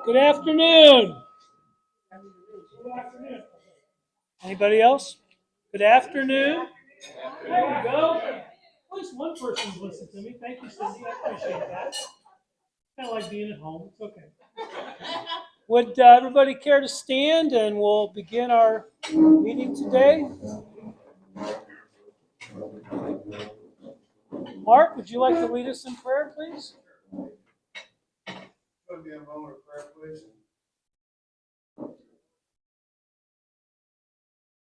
Good afternoon. Anybody else? Good afternoon. There we go. At least one person's listened to me. Thank you, Cindy. I appreciate that. Kind of like being at home. It's okay. Would everybody care to stand and we'll begin our meeting today? Mark, would you like to lead us in prayer, please? Going to be a moment of prayer, please.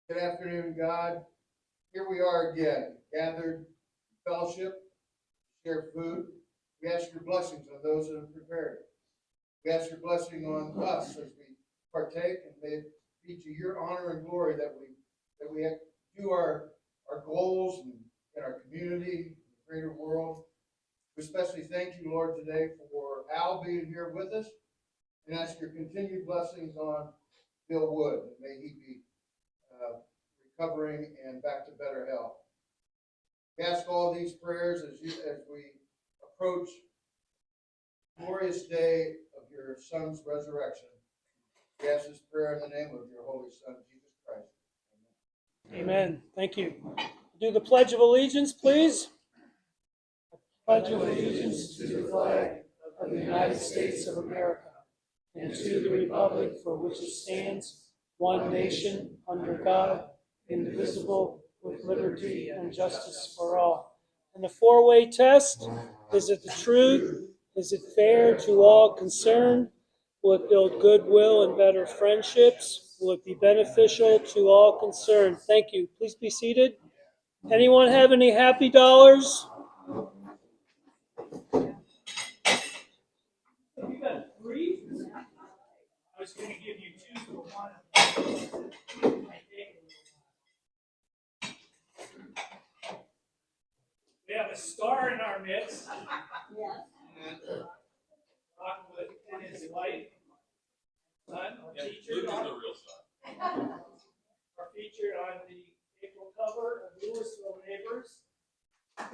Good afternoon, God. Here we are again, gathered in fellowship, share food. We ask your blessings on those that have prepared. We ask your blessing on us as we partake, and may it be to your honor and glory that we do our goals in our community, the greater world. We especially thank you, Lord, today for Al being here with us, and ask your continued blessings on Bill Wood, and may he be recovering and back to better health. We ask all these prayers as we approach the glorious day of your Son's resurrection. We ask this prayer in the name of your Holy Son, Jesus Christ. Amen. Amen. Thank you. Do the Pledge of Allegiance, please. Pledge of allegiance to the flag of the United States of America and to the republic for which it stands, one nation, under God, indivisible, with liberty and justice for all. And the four-way test: is it the truth? Is it fair to all concerned? Will it build goodwill and better friendships? Will it be beneficial to all concerned? Thank you. Please be seated. Anyone have any happy dollars? You got 3? I was going to give you 2 for 1. We have a star in our midst. Yes. Rockwood and his wife, son, are featured on the April cover of Louisville Neighbors. Yay!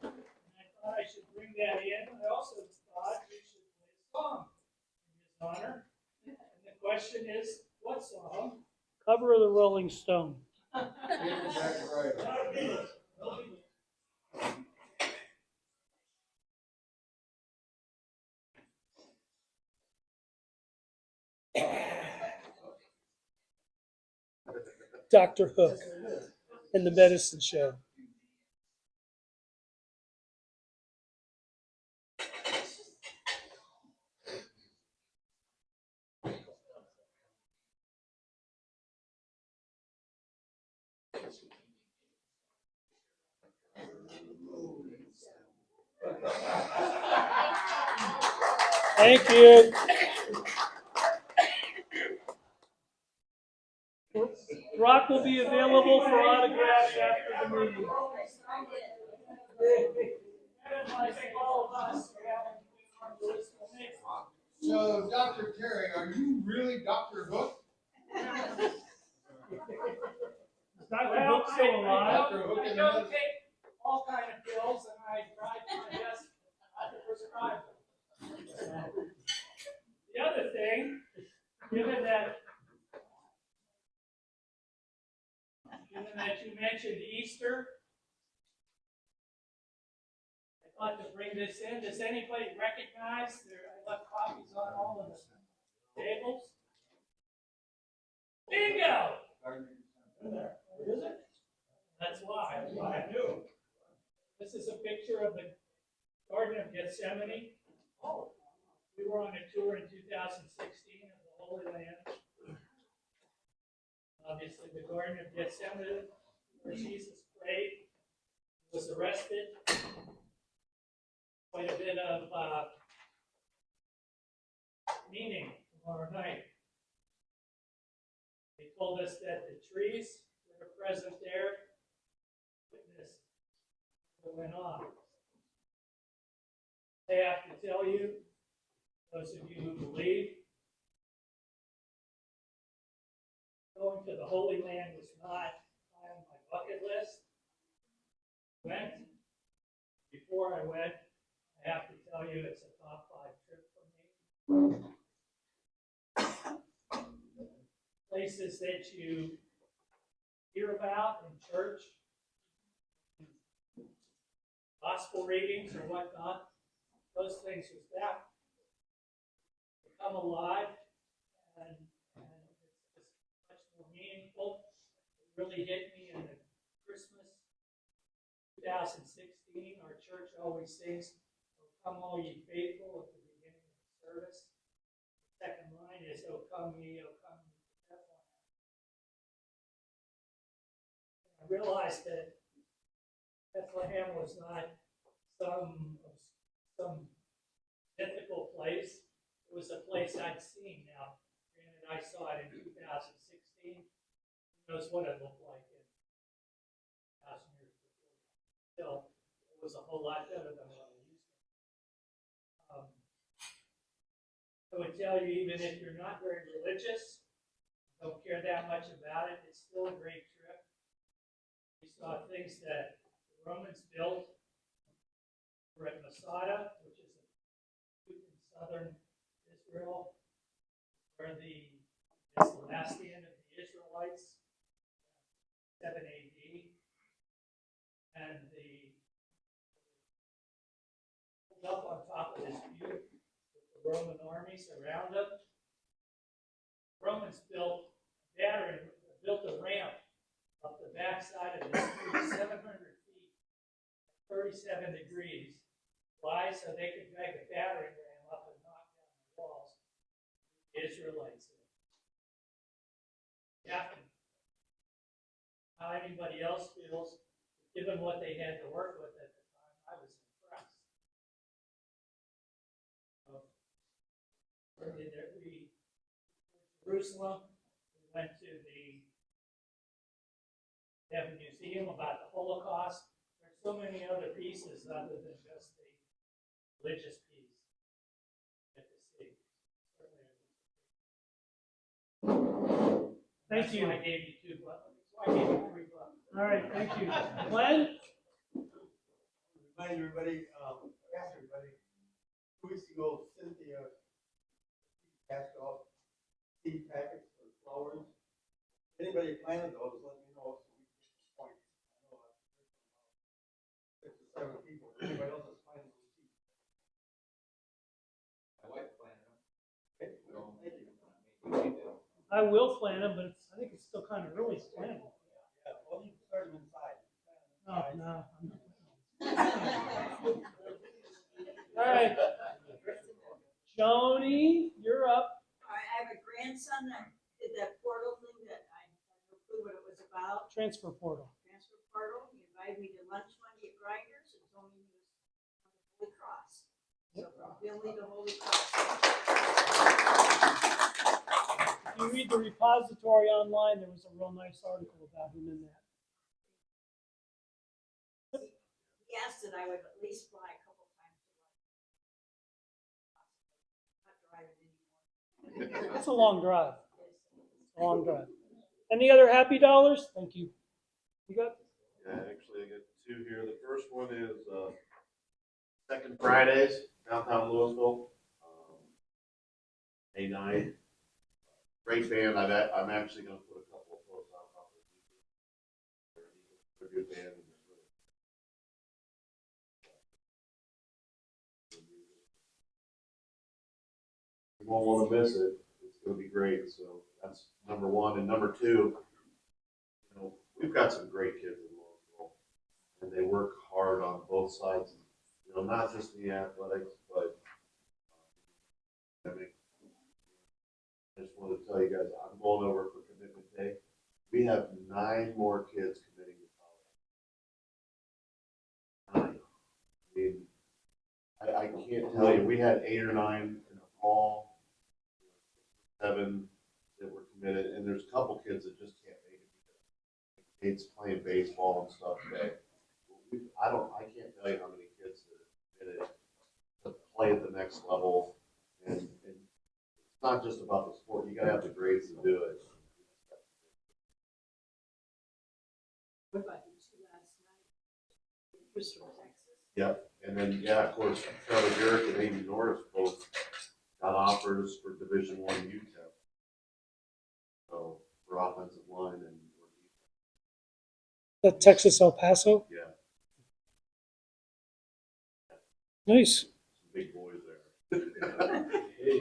I thought I should bring that in. I also thought we should play a song in his honor. And the question is, what song? Cover of the Rolling Stone. Dr. Hook and the Medicine Show. Thank you. Rock will be available for autographs after the meeting. So, Dr. Terry, are you really Dr. Hook? Dr. Hook's still alive. I don't take all kind of pills, and I try my best not to prescribe them. The other thing, given that you mentioned Easter, I thought to bring this in. Does anybody recognize I left copies on all of the tables? Bingo! Is it? That's why I knew. This is a picture of the Garden of Gethsemane. We were on a tour in 2016 of the Holy Land. Obviously, the Garden of Gethsemane, where Jesus prayed, was arrested. Quite a bit of meaning tomorrow night. They told us that the trees that are present there witnessed what went on. I have to tell you, those of you who believe, going to the Holy Land was not high on my bucket list. Went, I went, I have to tell you, it's a top 5 trip for me. Places that you hear about in church, gospel readings or whatnot, those things with that become alive, and it's just much more meaningful. It really hit me in the Christmas 2016. Our church always sings, "Oh, come all ye faithful," at the beginning of the service. The second line is, "Oh, come ye, oh, come ye to Bethlehem." I realized that Bethlehem was not some mythical place. It was a place I'd seen. Now, granted, I saw it in 2016. Who knows what it looked like in 1,000 years before. Still, it was a whole lot better than what I used to. I would tell you, even if you're not very religious, don't care that much about it, it's still a great trip. We saw things that the Romans built. We're at Masada, which is in southern Israel, where it's the last stand of the Israelites, 7 AD, and up on top of this butte with the Roman armies around them. The Romans built a ramp up the backside of this butte, 700 feet, 37 degrees. Why? So they could drag a battering ram up and knock down the walls. The Israelites. Yeah. How anybody else feels, given what they had to work with at the time, I was impressed. We Jerusalem. We went to they have a museum about the Holocaust. There's so many other pieces other than just the religious piece you get to see. Thank you. I gave you 2 bucks. I gave you 3 bucks. All right, thank you. Glenn? Remind everybody, ask everybody, 2 weeks ago, Cynthia passed out seed packets for flowers. Anybody planted those, let me know so we can get the point. I know 6 or 7 people. Anybody else has planted those seeds? My wife planted them. Okay, well, thank you. I will plant them, but I think it's still kind of early to plant them. Yeah, well, you can start them inside. Oh, no. All right. Joni, you're up. I have a grandson that did that portal thing that I had no clue what it was about. Transfer portal. Transfer portal. He invited me to lunch Monday at Grinders and told me he was on the Holy Cross. So from Billy to Holy Cross. If you read the repository online, there was a real nice article about him in that. He asked that I would at least fly a couple times to not driving anymore. It's a long drive. It's a long drive. Any other happy dollars? Thank you. You got? Yeah, actually, I got 2 here. The first one is Second Fridays, downtown Louisville. May 9th. Great band. I'm actually going to put a couple of posts out about this. They're a good band. You won't want to miss it. It's going to be great. So that's number 1. And number 2, we've got some great kids in Louisville, and they work hard on both sides. Not just the athletics, but I just wanted to tell you guys, I'm going over for commitment day. We have 9 more kids committing to college. 9. I mean, I can't tell you. We had 8 or 9 in the fall, 7 that were committed, and there's a couple kids that just can't make it because kids playing baseball and stuff today. I can't tell you how many kids that are committed to play at the next level, and it's not just about the sport. You got to have the grades to do it. What about you 2 last night? He was from Texas. Yep. And then, yeah, of course, Trevor Garrett and Amy Norris both got offers for Division I UTEP. So for offensive line and The Texas El Paso. yeah, Nice. some big boys there.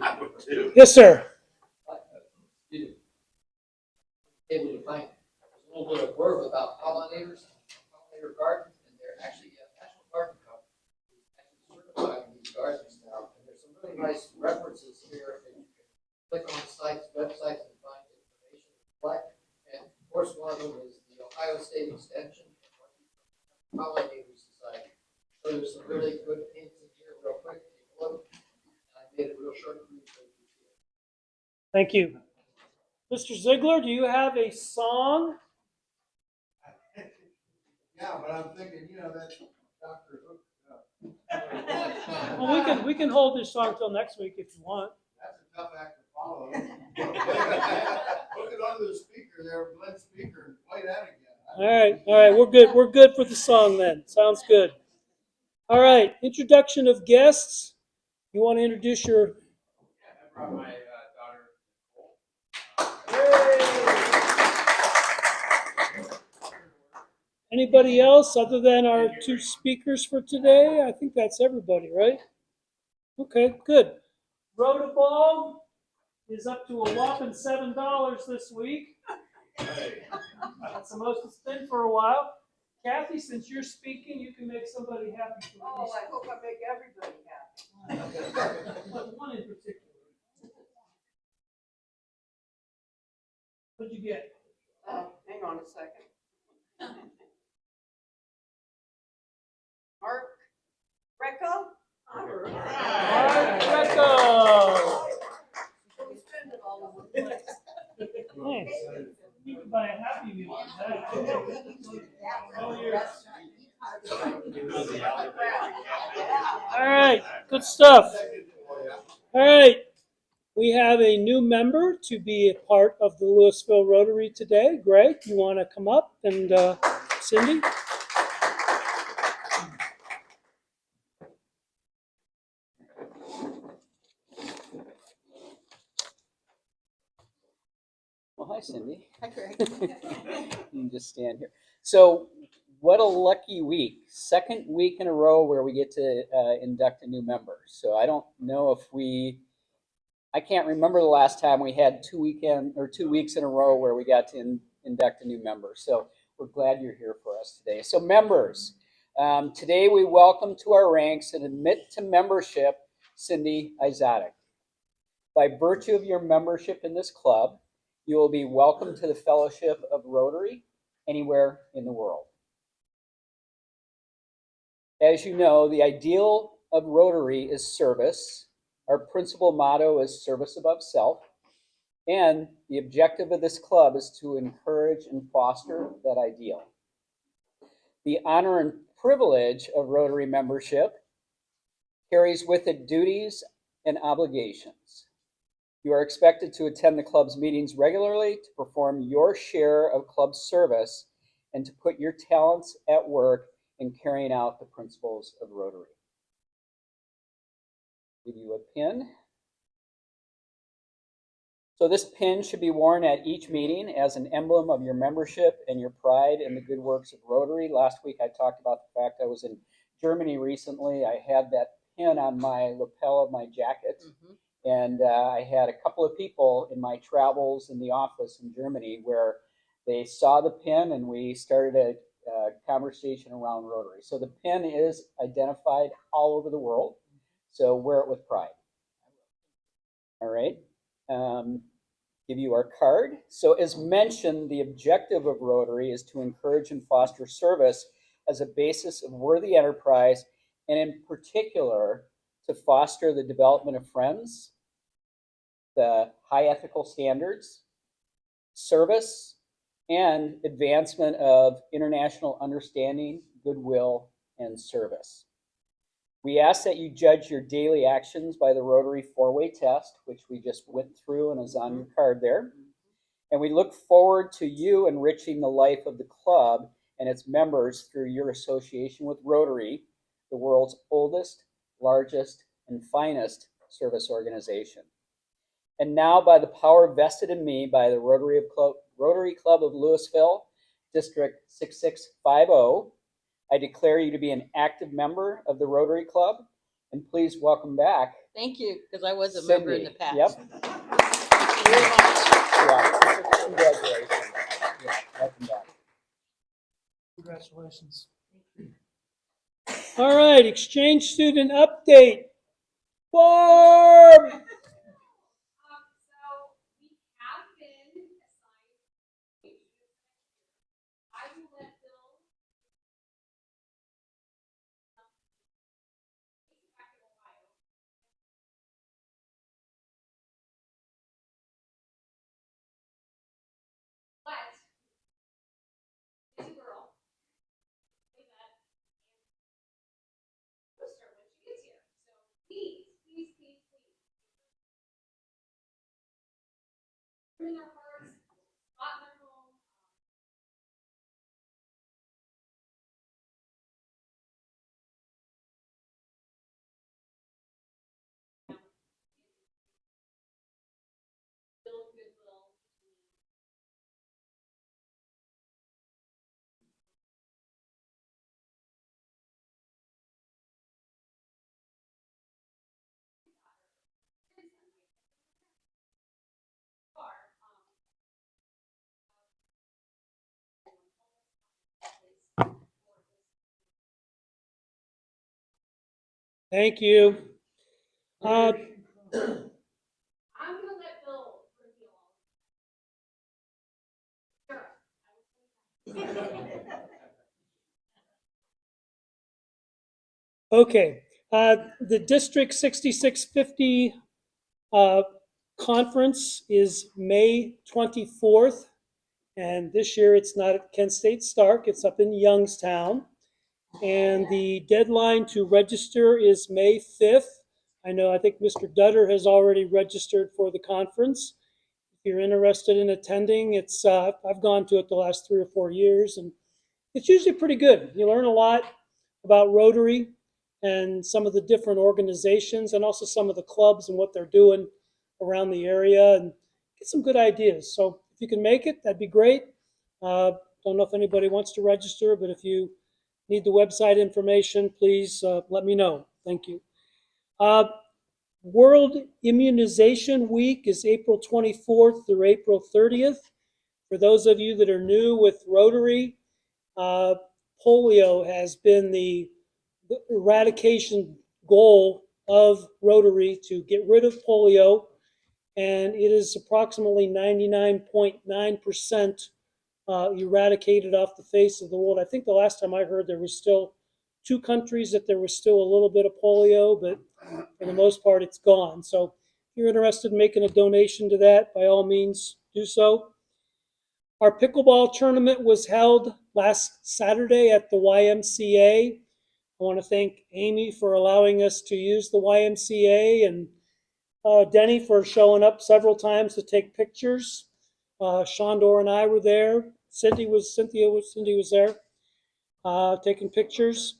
I would too. Yes, sir. Able to find a little bit of word about pollinators, pollinator gardens, and they're actually a National Garden Cup actually certifying these gardens now. And there's some really nice references here, and you can click on the sites, websites, and find information to collect. And of course, one of them is the Ohio State Extension Pollinator Society. So there's some really good hints in here, real quick. Take a look. And I made it real short for you so you can see it. Thank you. Mr. Ziegler, do you have a song? Yeah, but I'm thinking, you know, that Dr. Hook, Well, we can hold this song till next week if you want. that's a tough act to follow. Hook it onto the speaker there, blend speaker, and play that again. All right, we're good. We're good for the song then. Sounds good. All right, introduction of guests. You want to introduce your? I brought my daughter. Anybody else other than our two speakers for today? I think that's everybody, right? Okay, good. Rotoball is up to a whopping $7 this week. That's the most it's been for a while. Kathy, since you're speaking, you can make somebody happy for Oh, I hope I make everybody happy. But one in particular. What'd you get? Hang on a second. Mark Greco? Mark Greco. We spend it all over the place. Nice. You can buy a Happy Meal on that. All right, good stuff. All right, we have a new member to be a part of the Louisville Rotary today. Greg, you want to come up? And Cindy? Well, hi, Cindy. Hi, Greg. You can just stand here. So, what a lucky week. Second week in a row where we get to induct a new member. So, I don't know if I can't remember the last time we had 2 weeks in a row where we got to induct a new member. So, we're glad you're here for us today. So, members, today we welcome to our ranks and admit to membership Cindy Izatic. By virtue of your membership in this club, you will be welcome to the Fellowship of Rotary anywhere in the world. As you know, the ideal of Rotary is service. Our principal motto is service above self. And the objective of this club is to encourage and foster that ideal. The honor and privilege of Rotary membership carries with it duties and obligations. You are expected to attend the club's meetings regularly, to perform your share of club service, and to put your talents at work in carrying out the principles of Rotary. Give you a pin. So this pin should be worn at each meeting as an emblem of your membership and your pride in the good works of Rotary. Last week I talked about the fact I was in Germany recently. I had that pin on my lapel of my jacket. And I had a couple of people in my travels in the office in Germany where they saw the pin and we started a conversation around Rotary. So the pin is identified all over the world. So wear it with pride. All right. Give you our card. So as mentioned, the objective of Rotary is to encourage and foster service as a basis of worthy enterprise, and in particular, to foster the development of friends, the high ethical standards, service, and advancement of international understanding, goodwill, and service. We ask that you judge your daily actions by the Rotary four-way test, which we just went through and is on your card there. And we look forward to you enriching the life of the club and its members through your association with Rotary the world's oldest, largest, and finest service organization. And now, by the power vested in me by the Rotary Club of Louisville, District 6650, I declare you to be an active member of the Rotary Club, and please welcome back. Thank you, because I was a member in the Cindy. past. Yep. Thank you very much. Yeah, congratulations. Yeah, welcome back. Congratulations. All right, exchange student update. Barb! So we have been assigned. I will let Bill. Back in Ohio. But she's a girl. Say that. And post her when she gets here. So please, please, please, please. In their hearts, spot in their home. Build goodwill. Thank you. I'm gonna let Bill reveal all. Sure. Okay, the District 6650 conference is May 24th, and this year it's not at Kent State Stark, it's up in Youngstown. And the deadline to register is May 5th. I think Mr. Dutter has already registered for the conference. If you're interested in attending, I've gone to it the last 3 or 4 years, and it's usually pretty good. You learn a lot about Rotary and some of the different organizations and also some of the clubs and what they're doing around the area and get some good ideas. So if you can make it, that'd be great. Don't know if anybody wants to register, but if you need the website information, please let me know. Thank you. World Immunization Week is April 24th through April 30th. For those of you that are new with Rotary, polio has been the eradication goal of Rotary to get rid of polio, and it is approximately 99.9% eradicated off the face of the world. I think the last time I heard there was still 2 countries that there was still a little bit of polio, but for the most part it's gone. So if you're interested in making a donation to that, by all means do so. Our pickleball tournament was held last Saturday at the YMCA. I want to thank Amy for allowing us to use the YMCA and Denny for showing up several times to take pictures. Shondor and I were there. Cindy was there taking pictures.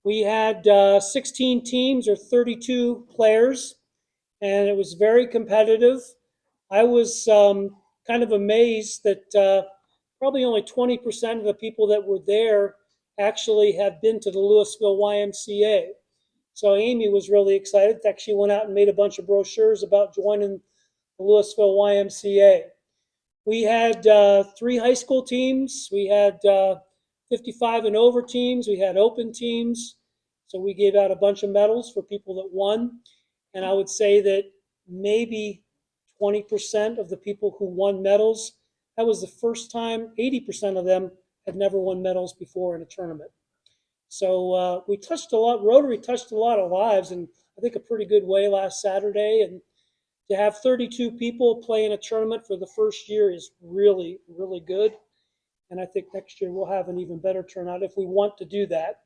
We had 16 teams or 32 players, and it was very competitive. I was kind of amazed that probably only 20% of the people that were there actually have been to the Louisville YMCA. So Amy was really excited. In fact, she went out and made a bunch of brochures about joining the Louisville YMCA. We had 3 high school teams. We had 55 and over teams. We had open teams. So we gave out a bunch of medals for people that won. And I would say that maybe 20% of the people who won medals, that was the first time. 80% of them had never won medals before in a tournament. So we touched a lot, Rotary touched a lot of lives in, I think, a pretty good way last Saturday. And to have 32 people play in a tournament for the first year is really, really good. And I think next year we'll have an even better turnout if we want to do that.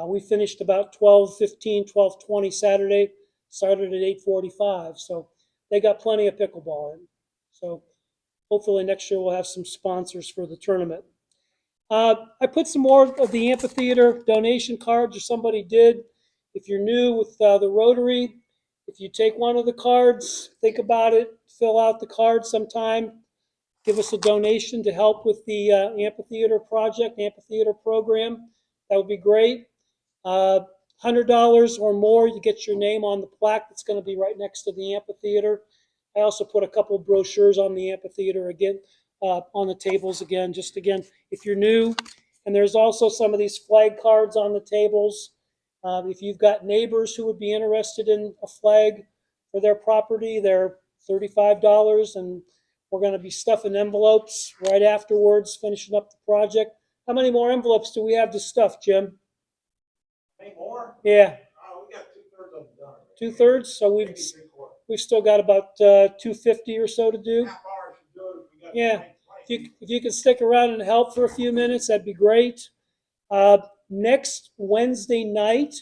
We finished about 12:15, 12:20 Saturday, started at 8:45. So they got plenty of pickleball in. So hopefully next year we'll have some sponsors for the tournament. I put some more of the amphitheater donation cards, or somebody did. If you're new with the Rotary, if you take one of the cards, think about it, fill out the card sometime, give us a donation to help with the amphitheater project, amphitheater program. That would be great. $100 or more, you get your name on the plaque that's going to be right next to the amphitheater. I also put a couple brochures on the amphitheater again, on the tables again, just again, if you're new. And there's also some of these flag cards on the tables. If you've got neighbors who would be interested in a flag for their property, they're $35, and we're going to be stuffing envelopes right afterwards, finishing up the project. How many more envelopes do we have to stuff, Jim? Any more? Yeah, We got 2/3 of them done. 2/3. So Maybe 3/4. we've still got about 250 or so to do. Half hour should do it. We got Yeah. 20. If you could stick around and help for a few minutes, that'd be great. Next Wednesday night,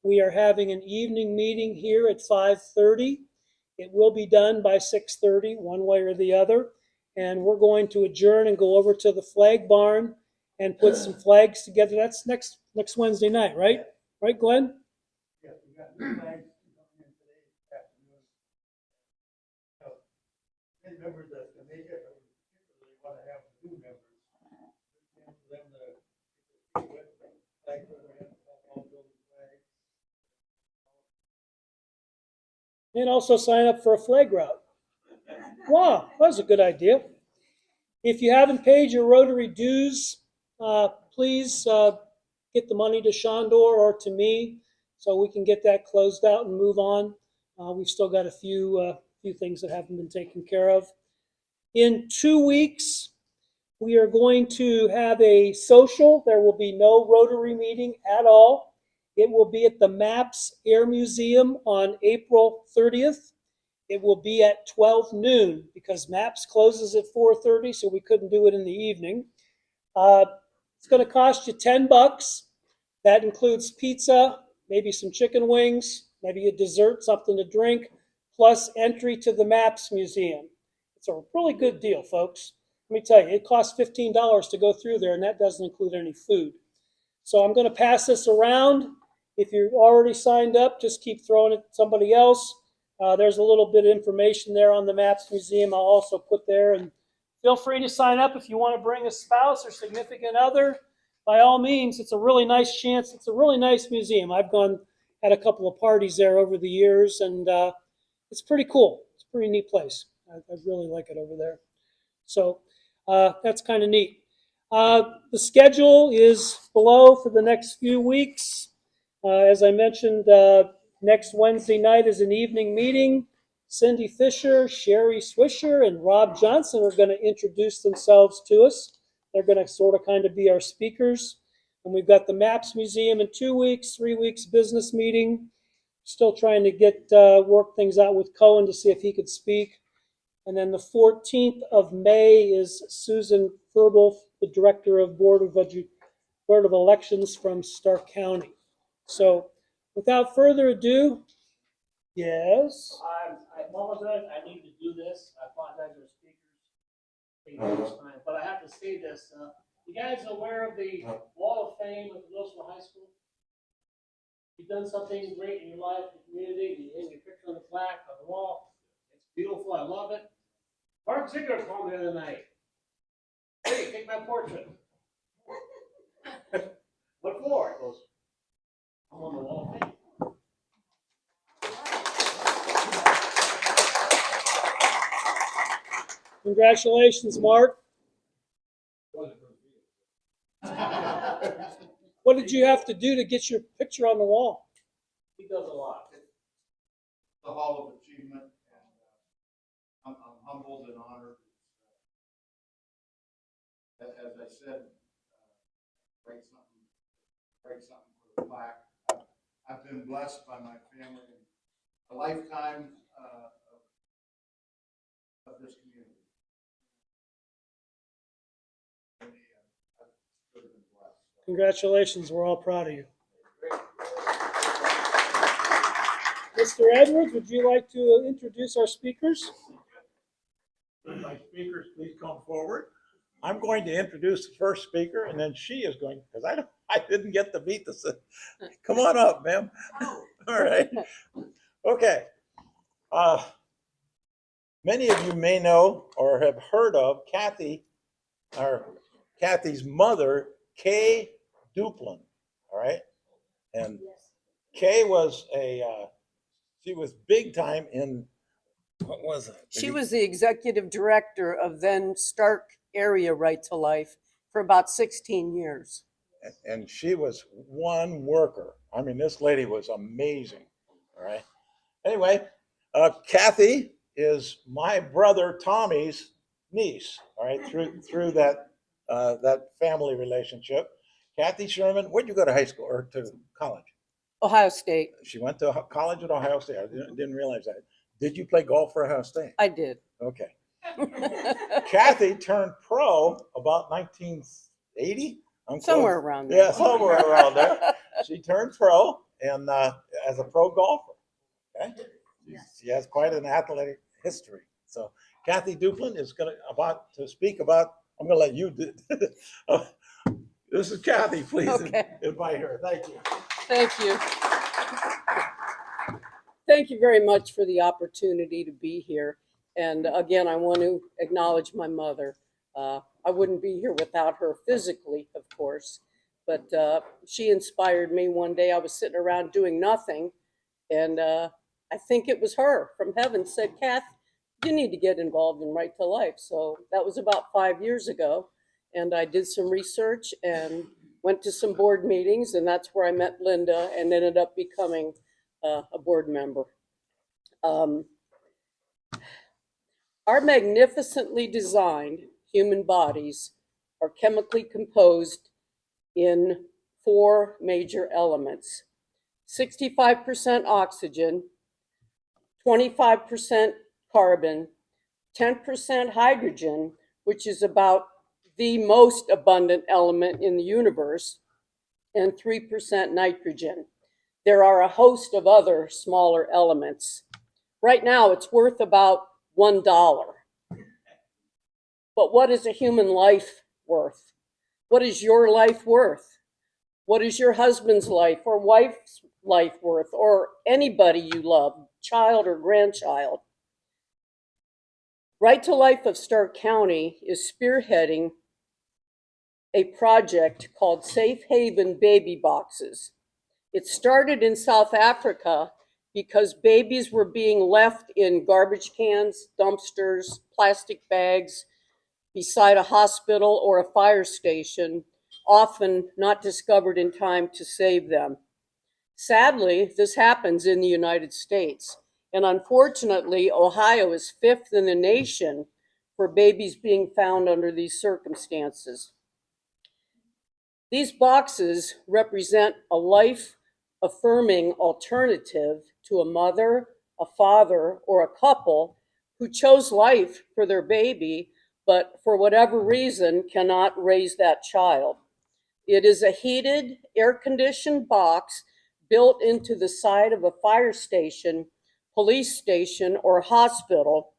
we are having an evening meeting here at 5:30. It will be done by 6:30, one way or the other. And we're going to adjourn and go over to the flag barn and put some flags together. That's next Wednesday night, right? Right, Glenn? Yes, we got new flags coming in today afternoon. Any members that can make it, but we particularly want to have new members. And for them to get with flag for their hand, all building flags. And also sign up for a flag route. Wow, that was a good idea. If you haven't paid your Rotary dues, please get the money to Shondor or to me so we can get that closed out and move on. We've still got a few things that haven't been taken care of. In 2 weeks, we are going to have a social. There will be no Rotary meeting at all. It will be at the MAPS Air Museum on April 30th. It will be at 12 noon because MAPS closes at 4:30, so we couldn't do it in the evening. It's going to cost you $10. That includes pizza, maybe some chicken wings, maybe a dessert, something to drink, plus entry to the MAPS Museum. It's a really good deal, folks. Let me tell you, it costs $15 to go through there, and that doesn't include any food. So I'm going to pass this around. If you're already signed up, just keep throwing it to somebody else. There's a little bit of information there on the MAPS Museum I'll also put there. And feel free to sign up if you want to bring a spouse or significant other. By all means, it's a really nice chance. It's a really nice museum. I've had a couple of parties there over the years, and it's pretty cool. It's a pretty neat place. I really like it over there. So that's kind of neat. The schedule is below for the next few weeks. As I mentioned, next Wednesday night is an evening meeting. Cindy Fisher, Sherry Swisher, and Rob Johnson are going to introduce themselves to us. They're going to sort of kind of be our speakers. And we've got the MAPS Museum in 2 weeks, 3 weeks business meeting. Still trying to work things out with Cohen to see if he could speak. And then the 14th of May is Susan Ferbel, the Director of Board of Elections from Stark County. So without further ado, yes? I apologize, I need to do this, I apologize to the speakers this time, but I have to say this, you guys aware of the Wall of Fame at Louisville High School? You've done something great in your life, the community, you hang your picture on the plaque, on the wall, it's beautiful, I love it. Mark Ziegler called me the other night, hey, take my portrait. What for? He goes, I'm on the Wall of Fame. Congratulations, Mark. What did you have to do to get your picture on the wall? He does a lot. The Hall of Achievement, and I'm humbled and honored. As I said, write something for the plaque. I've been blessed by my family and a lifetime of this community. And I've really been blessed. Congratulations, we're all proud of you. Mr. Edwards, would you like to introduce our speakers? My speakers, please come forward. I'm going to introduce the first speaker, and then she is going, because I didn't get to meet the. Come on up, ma'am. All right. Okay. Many of you may know or have heard of Kathy's mother, Kay Duplin. All right. And Kay was she was big time in, what was it? She was the executive director of then Stark Area Right to Life for about 16 years. And she was one worker. I mean, this lady was amazing. All right. Anyway, Kathy is my brother Tommy's niece. All right, through that family relationship. Kathy Sherman, where'd you go to high school or to college? Ohio State. She went to college at Ohio State. I didn't realize that. Did you play golf for Ohio State? I did. Okay. Kathy turned pro about 1980. Somewhere around there. Yeah, somewhere around there. She turned pro and as a pro golfer. Okay. She has quite an athletic history. So Kathy Duplin is about to speak about. I'm going to let you do. This is Kathy. Please invite her. Thank you. Thank you. Thank you very much for the opportunity to be here. And again, I want to acknowledge my mother. I wouldn't be here without her physically, of course, but she inspired me. One day I was sitting around doing nothing, and I think it was her from heaven said, Kath, you need to get involved in Right to Life. So that was about 5 years ago. And I did some research and went to some board meetings, and that's where I met Linda and ended up becoming a board member. Our magnificently designed human bodies are chemically composed in 4 major elements: 65% oxygen, 25% carbon, 10% hydrogen, which is about the most abundant element in the universe, and 3% nitrogen. There are a host of other smaller elements. Right now, it's worth about $1. But what is a human life worth? What is your life worth? What is your husband's life or wife's life worth, or anybody you love, child or grandchild? Right to Life of Stark County is spearheading a project called Safe Haven Baby Boxes. It started in South Africa because babies were being left in garbage cans, dumpsters, plastic bags, beside a hospital or a fire station, often not discovered in time to save them. Sadly, this happens in the United States. And unfortunately, Ohio is 5th in the nation for babies being found under these circumstances. These boxes represent a life-affirming alternative to a mother, a father, or a couple who chose life for their baby, but for whatever reason cannot raise that child. It is a heated, air-conditioned box built into the side of a fire station, police station, or hospital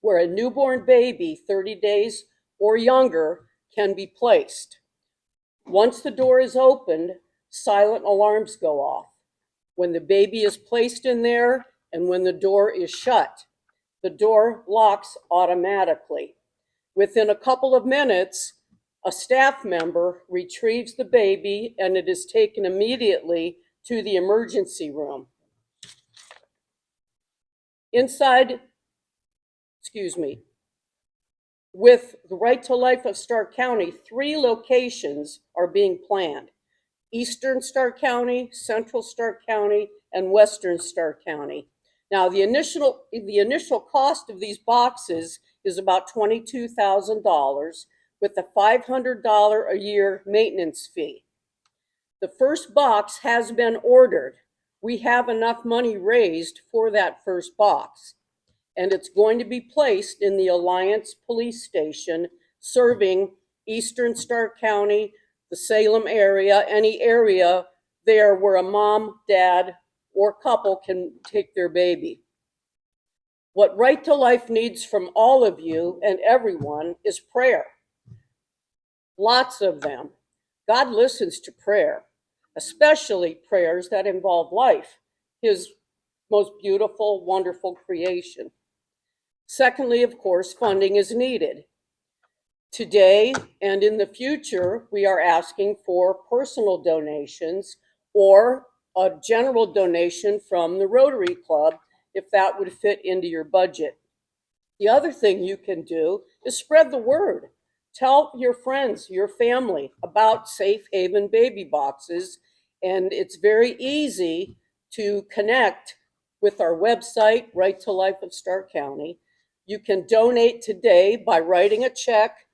where a newborn baby, 30 days or younger, can be placed. Once the door is opened, silent alarms go off. When the baby is placed in there and when the door is shut, the door locks automatically. Within a couple of minutes, a staff member retrieves the baby and it is taken immediately to the emergency room. With the Right to Life of Stark County, 3 locations are being planned: Eastern Stark County, Central Stark County, and Western Stark County. Now, the initial cost of these boxes is about $22,000 with a $500 a year maintenance fee. The first box has been ordered. We have enough money raised for that first box, and it's going to be placed in the Alliance Police Station, serving Eastern Stark County, the Salem area, any area there where a mom, dad, or couple can take their baby. What Right to Life needs from all of you and everyone is prayer. lots of them. God listens to prayer, especially prayers that involve life, his most beautiful, wonderful creation. Secondly, of course, funding is needed. Today and in the future, we are asking for personal donations or a general donation from the Rotary Club if that would fit into your budget. The other thing you can do is spread the word. Tell your friends, your family about Safe Haven baby boxes, and it's very easy to connect with our website, Right to Life of Stark County. You can donate today by writing a check,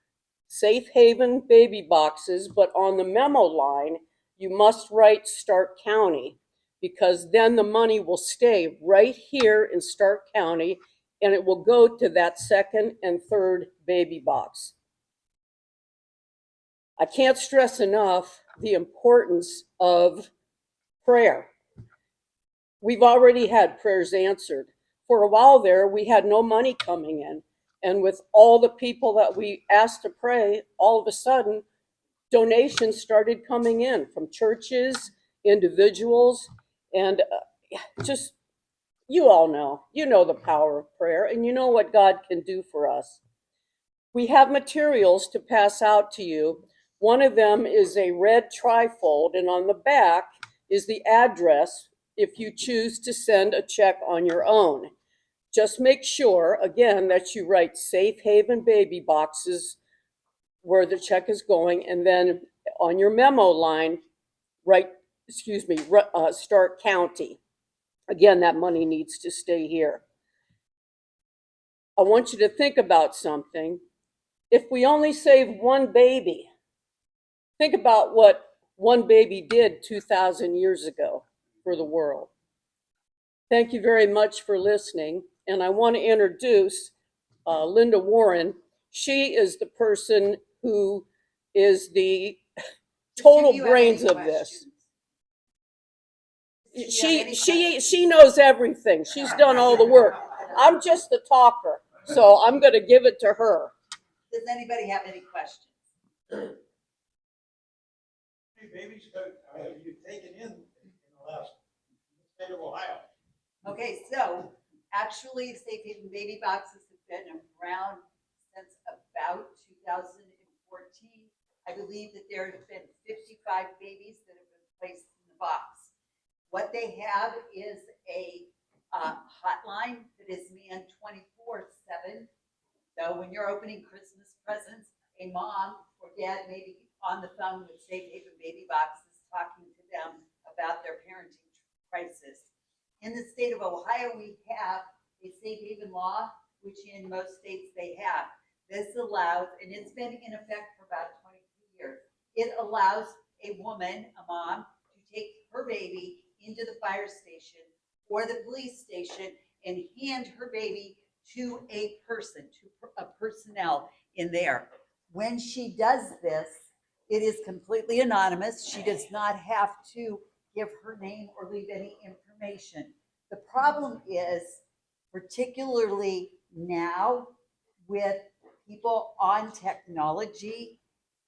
Safe Haven baby boxes, but on the memo line, you must write Stark County because then the money will stay right here in Stark County and it will go to that second and third baby box. I can't stress enough the importance of prayer. We've already had prayers answered. For a while there, we had no money coming in. And with all the people that we asked to pray, all of a sudden, donations started coming in from churches, individuals, and just, you all know, you know the power of prayer and you know what God can do for us. We have materials to pass out to you. One of them is a red trifold, and on the back is the address if you choose to send a check on your own. Just make sure, again, that you write Safe Haven baby boxes where the check is going, and then on your memo line, write, Stark County. Again, that money needs to stay here. I want you to think about something. If we only save one baby, think about what one baby did 2,000 years ago for the world. Thank you very much for listening. And I want to introduce Linda Warren. She is the person who is the total brains of this. She knows everything. She's done all the work. I'm just the talker, so I'm going to give it to her. Does anybody have any questions? How many babies have you taken in the last state of Ohio? Okay, so actually, Safe Haven baby boxes have been around since about 2014. I believe that there have been 55 babies that have been placed in the box. What they have is a hotline that is manned 24/7. So when you're opening Christmas presents, a mom or dad may be on the phone with Safe Haven baby boxes, talking to them about their parenting crisis. In the state of Ohio, we have a Safe Haven law, which in most states they have. This allows, and it's been in effect for about 22 years, it allows a woman, a mom, to take her baby into the fire station or the police station and hand her baby to a person, to a personnel in there. When she does this, it is completely anonymous. She does not have to give her name or leave any information. The problem is, particularly now with people on technology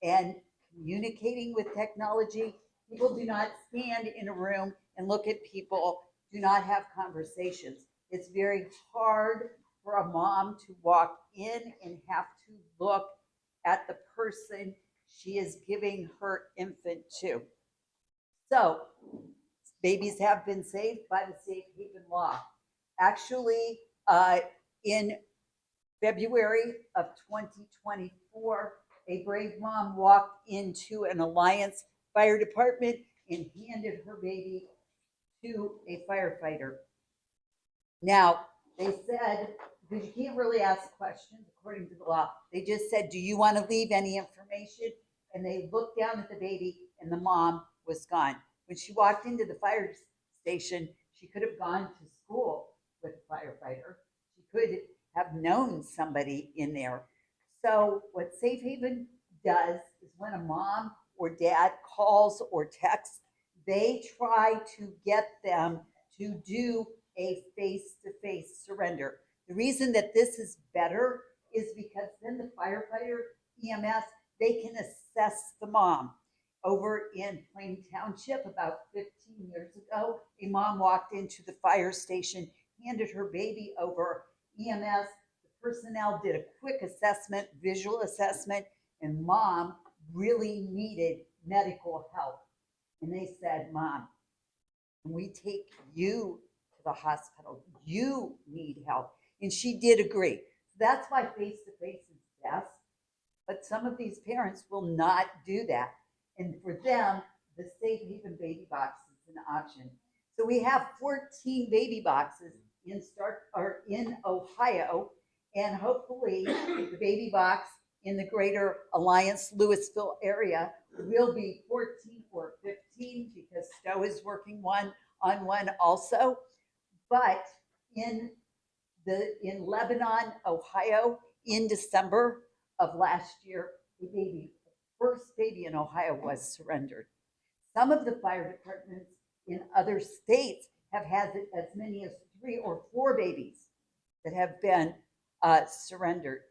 and communicating with technology, people do not stand in a room and look at people, do not have conversations. It's very hard for a mom to walk in and have to look at the person she is giving her infant to. So, babies have been saved by the Safe Haven law. Actually, in February of 2024, a brave mom walked into an Alliance Fire Department and handed her baby to a firefighter. Now, they said, because you can't really ask questions according to the law, they just said, do you want to leave any information? And they looked down at the baby and the mom was gone. When she walked into the fire station, she could have gone to school with a firefighter. She could have known somebody in there. So what Safe Haven does is when a mom or dad calls or texts, they try to get them to do a face-to-face surrender. The reason that this is better is because then the firefighter, EMS, they can assess the mom. Over in Plain Township, about 15 years ago, a mom walked into the fire station, handed her baby over. EMS, the personnel did a quick assessment, visual assessment, and mom really needed medical help. And they said, Mom, can we take you to the hospital? You need help. And she did agree. That's why face-to-face is best. But some of these parents will not do that. And for them, the Safe Haven baby box is an option. So we have 14 baby boxes in Ohio, and hopefully the baby box in the greater Alliance Louisville area will be 14 or 15 because Stowe is working on one also. But in Lebanon, Ohio, in December of last year, the first baby in Ohio was surrendered. Some of the fire departments in other states have had as many as 3 or 4 babies that have been surrendered.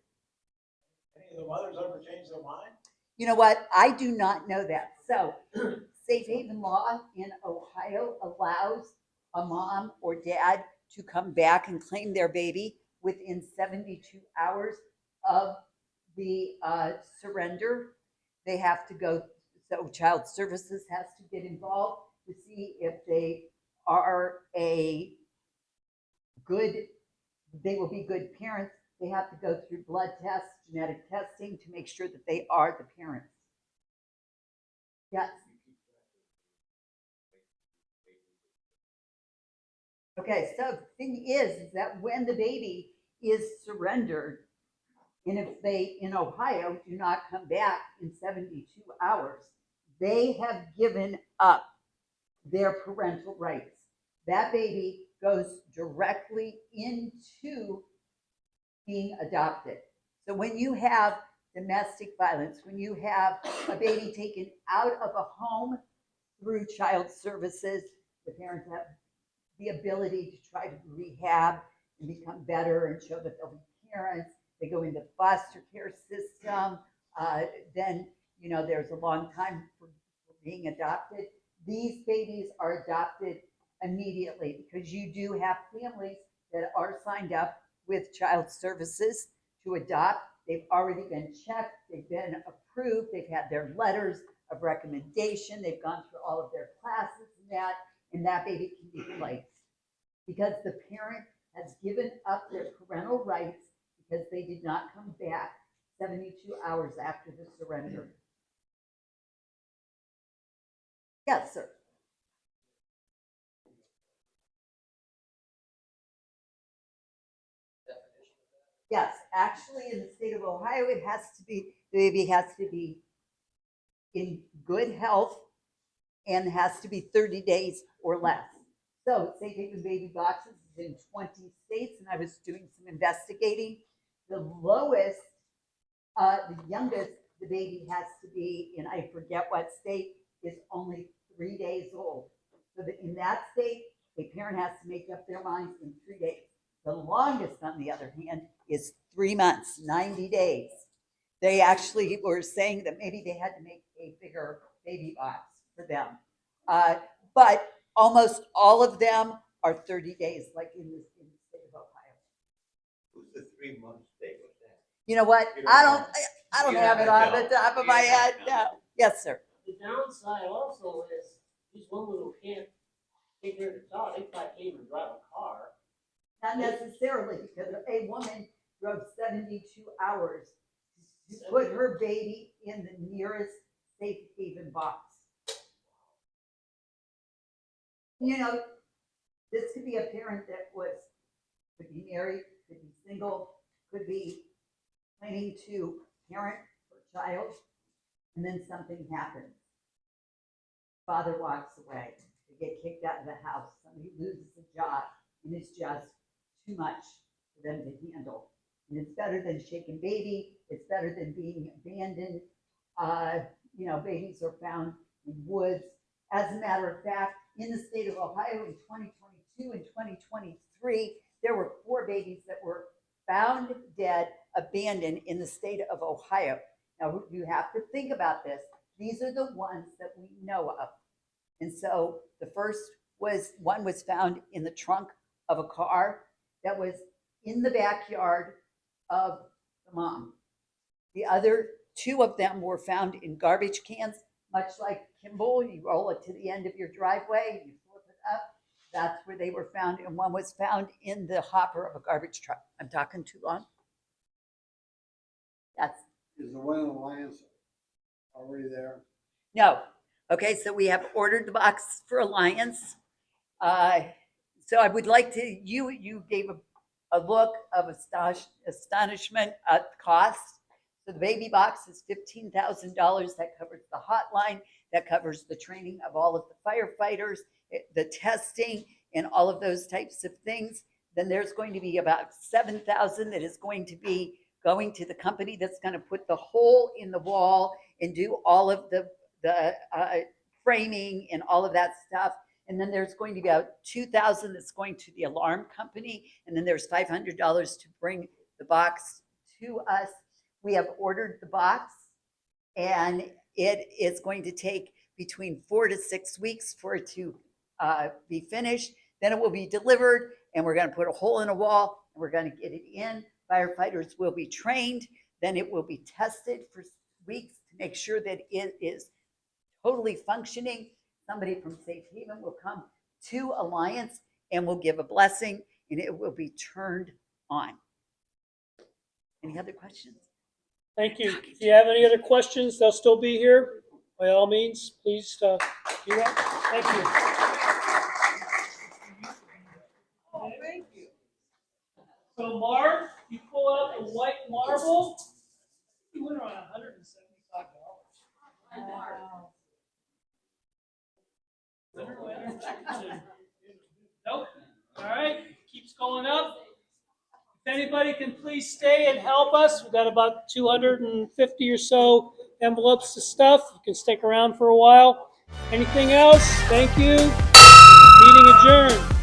Any of the mothers ever change their mind? You know what? I do not know that. So, Safe Haven law in Ohio allows a mom or dad to come back and claim their baby within 72 hours of the surrender. They have to go, so Child Services has to get involved to see if they are they will be good parents. They have to go through blood tests, genetic testing to make sure that they are the parents. Yes. Okay, so the thing is that when the baby is surrendered, and if they, in Ohio, do not come back in 72 hours, they have given up their parental rights. That baby goes directly into being adopted. So when you have domestic violence, when you have a baby taken out of a home through Child Services, the parents have the ability to try to rehab and become better and show that they'll be parents. They go into foster care system. Then, there's a long time for being adopted. These babies are adopted immediately because you do have families that are signed up with Child Services to adopt. They've already been checked. They've been approved. They've had their letters of recommendation. They've gone through all of their classes and that baby can be placed because the parent has given up their parental rights because they did not come back 72 hours after the surrender. Yes, sir. Yes, actually, in the state of Ohio, the baby has to be in good health and has to be 30 days or less. So, Safe Haven Baby Boxes is in 20 states, and I was doing some investigating. The youngest the baby has to be in, I forget what state, is only 3 days old. So that in that state, a parent has to make up their minds in 3 days. The longest, on the other hand, is 3 months, 90 days. They actually were saying that maybe they had to make a bigger baby box for them. But almost all of them are 30 days, like in the state of Ohio. Who's the 3 months date with that? You know what? I don't have it on the top of my head. No. Yes, sir. The downside also is these women who can't take care of the child, they probably can't even drive a car. Not necessarily, because a woman drove 72 hours to put her baby in the nearest Safe Haven box. This could be a parent that could be married, could be single, could be planning to parent or child, and then something happens. Father walks away, they get kicked out of the house, somebody loses a job, and it's just too much for them to handle. And it's better than shaken baby, it's better than being abandoned. Babies are found in woods. As a matter of fact, in the state of Ohio in 2022 and 2023, there were 4 babies that were found dead, abandoned in the state of Ohio. Now, you have to think about this. These are the ones that we know of. And so the first one was found in the trunk of a car that was in the backyard of the mom. The other two of them were found in garbage cans, much like Kimball. You roll it to the end of your driveway, you flip it up. That's where they were found. And one was found in the hopper of a garbage truck. I'm talking too long. That's Is the one in Alliance already there? no. Okay, so we have ordered the box for Alliance. So I would like to, you gave a look of astonishment at cost. So the baby box is $15,000. That covers the hotline, that covers the training of all of the firefighters, the testing, and all of those types of things. Then there's going to be about $7,000 that is going to be going to the company that's going to put the hole in the wall and do all of the framing and all of that stuff. And then there's going to be about $2,000 that's going to the alarm company. And then there's $500 to bring the box to us. We have ordered the box, and it is going to take between 4 to 6 weeks for it to be finished. Then it will be delivered, and we're going to put a hole in a wall, and we're going to get it in. Firefighters will be trained. Then it will be tested for weeks to make sure that it is totally functioning. Somebody from Safe Haven will come to Alliance and will give a blessing, and it will be turned on. Any other questions? Thank you. If you have any other questions, they'll still be here. By all means, please do that. Thank you. Oh, thank you. So Mark, you pull out the white marble. You went around $175. Wow. Nope. All right. Keeps going up. If anybody can please stay and help us, we've got about 250 or so envelopes to stuff. You can stick around for a while. Anything else? Thank you. Meeting adjourned.